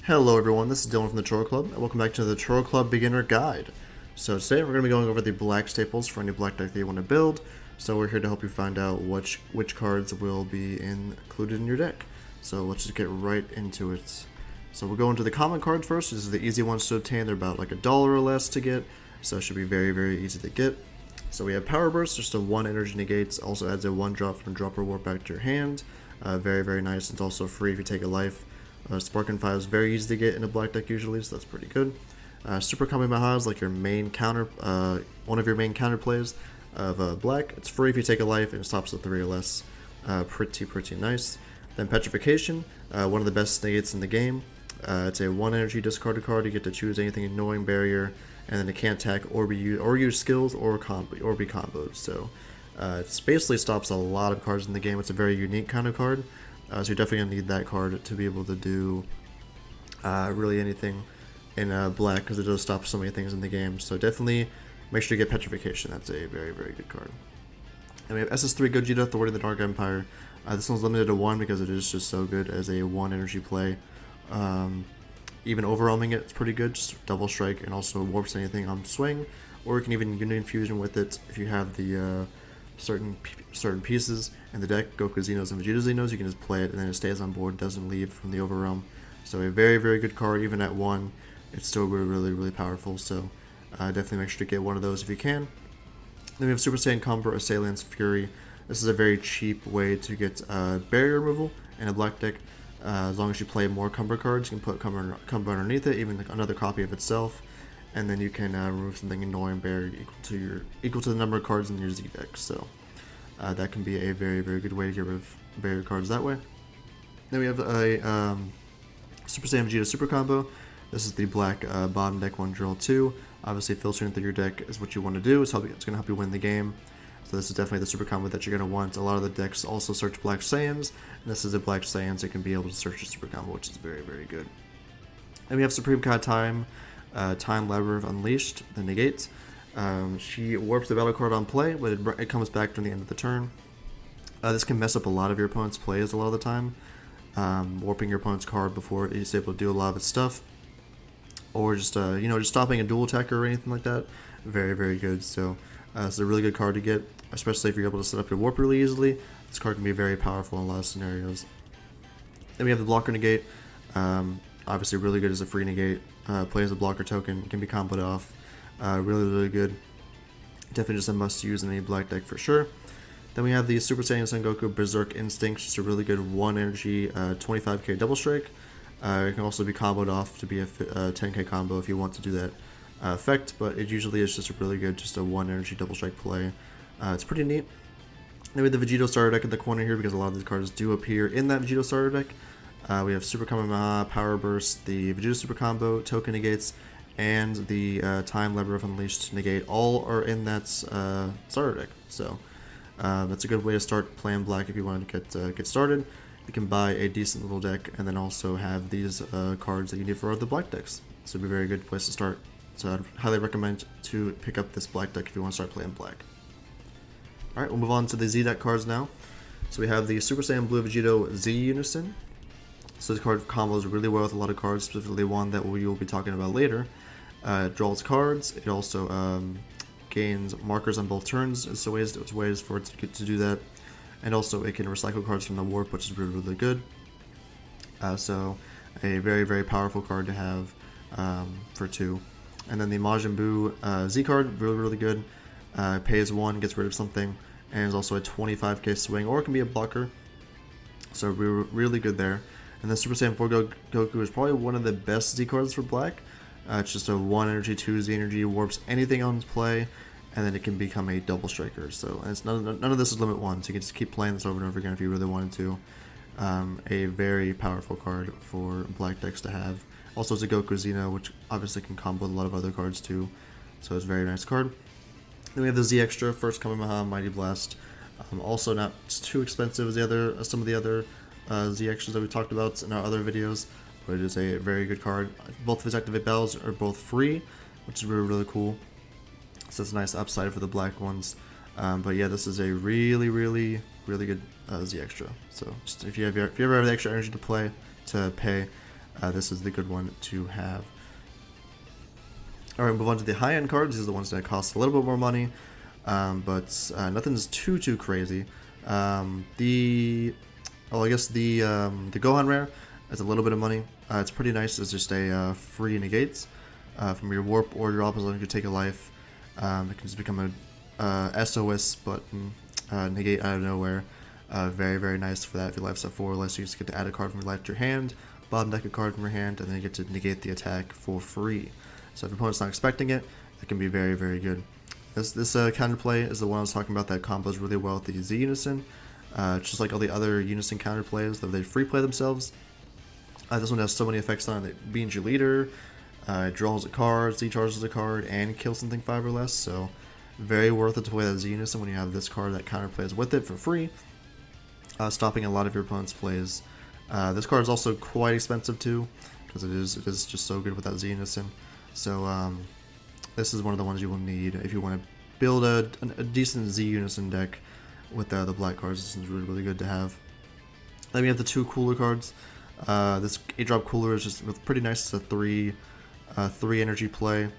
Hello everyone, this is Dylan from the Troll Club, and welcome back to the Troll Club Beginner Guide. So today we're going to be going over the black staples for any black deck that you want to build. So we're here to help you find out which cards will be included in your deck. So let's just get right into it. So we'll go into the common cards first. These are the easy ones to obtain. They're about like $1 or less to get, so it should be very easy to get. So we have Power Burst, just a 1 energy negates, also adds a 1 drop from drop or warp back to your hand. Very nice. It's also free if you take a life. Spark and 5 is very easy to get in a black deck usually, so that's pretty good. Super Kamehameha is like your main counter, one of your main counter plays of black. It's free if you take a life and it stops at 3 or less. Pretty nice. Then Petrification, one of the best negates in the game. It's a 1 energy discarded card. You get to choose anything annoying barrier, and then it can't attack or use skills or be comboed. So it basically stops a lot of cards in the game. It's a very unique kind of card. So you're definitely going to need that card to be able to do really anything in black, because it does stop so many things in the game. So definitely make sure you get Petrification. That's a very good card. And we have SS3 Gogeta, Authority of the Dark Empire. This one's limited to 1 because it is just so good as a 1 energy play. Even overwhelming it's pretty good, just double strike, and also warps anything on swing. Or you can even Unity Infusion with it if you have the certain pieces in the deck, Goku Xenos and Vegeta Xenos. You can just play it and then it stays on board, doesn't leave from the overwhelm. So a very good card. Even at 1, it's still really powerful. So definitely make sure to get one of those if you can. Then we have Super Saiyan Cumber, Assailant's Fury. This is a very cheap way to get barrier removal in a black deck. As long as you play more Cumber cards, you can put Cumber underneath it, even another copy of itself, and then you can remove something annoying barrier equal to the number of cards in your Z deck. So that can be a very good way to get rid of barrier cards that way. Then we have a Super Saiyan Vegeta Super Combo. This is the black bottom deck 1 drill 2. Obviously, filtering through your deck is what you want to do. It's going to help you win the game. So this is definitely the super combo that you're going to want. A lot of the decks also search Black Saiyans, and this is a Black Saiyan, so you can be able to search a super combo, which is very good. And we have Supreme Kai Time Labyrinth Unleashed, the negate. She warps the battle card on play, but it comes back during the end of the turn. This can mess up a lot of your opponent's plays a lot of the time, warping your opponent's card before it's able to do a lot of its stuff, or just just stopping a dual attacker or anything like that. Very good. So it's a really good card to get, especially if you're able to set up your warp really easily. This card can be very powerful in a lot of scenarios. Then we have the blocker negate. Obviously really good as a free negate. Play as a blocker token, can be comboed off. Really good. Definitely just a must use in any black deck for sure. Then we have the Super Saiyan Son Goku Berserk Instinct, just a really good 1 energy 25k double strike. It can also be comboed off to be a 10k combo if you want to do that effect, but it usually is just a really good, just a 1 energy double strike play. It's pretty neat. Then we have the Vegito starter deck in the corner here, because a lot of these cards do appear in that Vegito starter deck. We have Super Kamehameha, Power Burst, the Vegeta Super Combo, Token Negates, and the Time Labyrinth Unleashed Negate. All are in that starter deck. So that's a good way to start playing black if you want to get started. You can buy a decent little deck and then also have these cards that you need for other black decks. So it'd be a very good place to start. So I'd highly recommend to pick up this black deck if you want to start playing black. Alright, we'll move on to the Z deck cards now. So we have the Super Saiyan Blue Vegito Z Unison. So this card combos really well with a lot of cards, specifically one that we will be talking about later. It draws cards. It also gains markers on both turns. It's ways for it to do that. And also it can recycle cards from the warp, which is really good. So a very powerful card to have for 2. And then the Majin Buu Z card, really good. Pays 1, gets rid of something, and is also a 25k swing, or it can be a blocker. So really good there. And then Super Saiyan 4 Goku is probably one of the best Z cards for black. It's just a 1 energy, 2 Z energy, warps anything on play, and then it can become a double striker. So it's none of this is limit 1, so you can just keep playing this over and over again if you really wanted to. A very powerful card for black decks to have. Also, it's a Goku Xeno, which obviously can combo with a lot of other cards too. So it's a very nice card. Then we have the Z Extra, First Kamehameha, Mighty Blast. Also not too expensive as some of the other Z Extras that we talked about in our other videos, but it is a very good card. Both of its activate battles are both free, which is really cool. So it's a nice upside for the black ones. But yeah, this is a really good Z Extra. So just if you ever have the extra energy to pay, this is the good one to have. Alright, move on to the high-end cards. These are the ones that cost a little bit more money, but nothing's too crazy. I guess the Gohan Rare is a little bit of money. It's pretty nice. It's just a free negates from your warp or your opposite. You can take a life. It can just become a SOS button negate out of nowhere. Very nice for that. If your life's at 4 or less, you just get to add a card from your life to your hand, bottom deck a card from your hand, and then you get to negate the attack for free. So if your opponent's not expecting it, it can be very good. This counterplay is the one I was talking about that combos really well with the Z Unison. Just like all the other Unison counterplays, that they free play themselves. This one has so many effects on it. It beans your leader, draws a card, Z charges a card, and kills something 5 or less. So very worth it to play that Z Unison when you have this card that counterplays with it for free, stopping a lot of your opponent's plays. This card is also quite expensive too, because it is just so good with that Z Unison. So this is one of the ones you will need if you want to build a decent Z Unison deck with the black cards. This is really good to have. Then we have the 2 cooler cards. This 8-drop cooler is just pretty nice. It's a 3 energy play.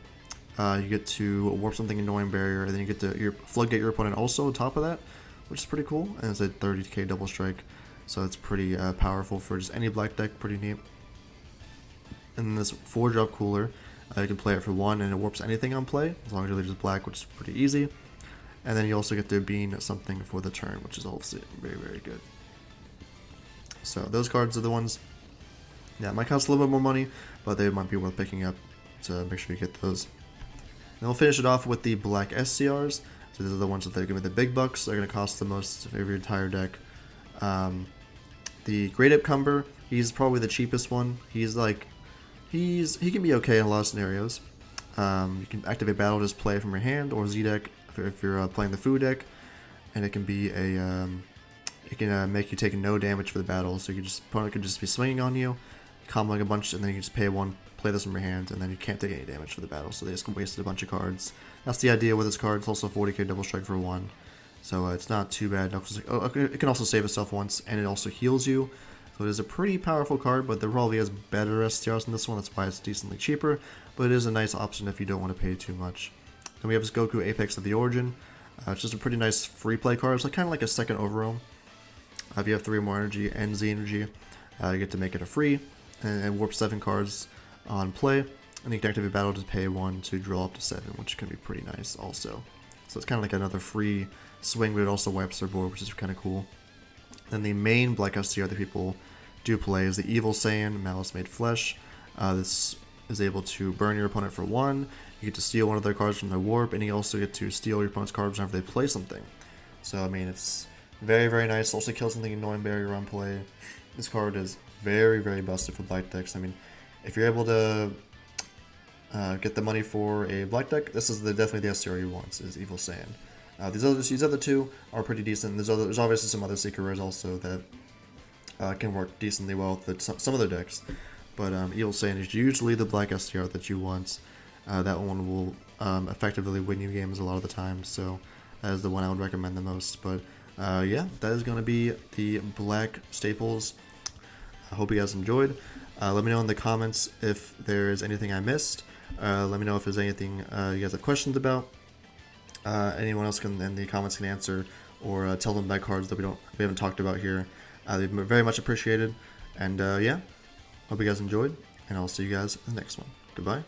You get to warp something in Annoying Barrier, and then you get to floodgate your opponent also on top of that, which is pretty cool. And it's a 30k double strike, so it's pretty powerful for just any black deck. Pretty neat. And then this 4-drop cooler. You can play it for 1 and it warps anything on play, as long as your leader's black, which is pretty easy. And then you also get to bean something for the turn, which is also very good. So those cards are the ones that might cost a little bit more money, but they might be worth picking up, so make sure you get those. And we'll finish it off with the black SCRs. So these are the ones that they're going to be the big bucks. They're going to cost the most of your entire deck. The Great Ape Cumber, he's probably the cheapest one. He's like, he can be okay in a lot of scenarios. You can activate battle, just play from your hand, or Z deck if you're playing the food deck, and it can be a it can make you take no damage for the battle. So you can opponent could just be swinging on you, comboing a bunch, and then you can just pay 1, play this from your hand, and then you can't take any damage for the battle. So they just wasted a bunch of cards. That's the idea with this card. It's also 40k double strike for 1, so it's not too bad. It can also save itself once, and it also heals you. So it is a pretty powerful card, but there probably is better STRs than this one. That's why it's decently cheaper, but it is a nice option if you don't want to pay too much. Then we have this Goku Apex of the Origin. It's just a pretty nice free play card. It's like, kind of like a second Overwhelm. If you have 3 more energy and Z energy, you get to make it a free, and warp 7 cards on play. And you can activate battle to pay 1 to draw up to 7, which can be pretty nice also. So it's kind of like another free swing, but it also wipes their board, which is kind of cool. Then the main Black STR that people do play is the Evil Saiyan Malice Made Flesh. This is able to burn your opponent for 1. You get to steal one of their cards from their warp, and you also get to steal your opponent's cards whenever they play something. So I mean, it's very nice. Also kills something Annoying Barrier on play. This card is very busted for black decks. I mean, if you're able to get the money for a black deck, this is definitely the STR you want, is Evil Saiyan. These other 2 are pretty decent. There's obviously some other secret rares also that can work decently well with some other decks, but Evil Saiyan is usually the black STR that you want. That one will effectively win you games a lot of the time, so that is the one I would recommend the most. But yeah, that is going to be the black staples. I hope you guys enjoyed. Let me know in the comments if there is anything I missed. Let me know if there's anything you guys have questions about. Anyone else in the comments can answer, or tell them about cards that we haven't talked about here. They've been very much appreciated. And yeah, hope you guys enjoyed, and I'll see you guys in the next one. Goodbye.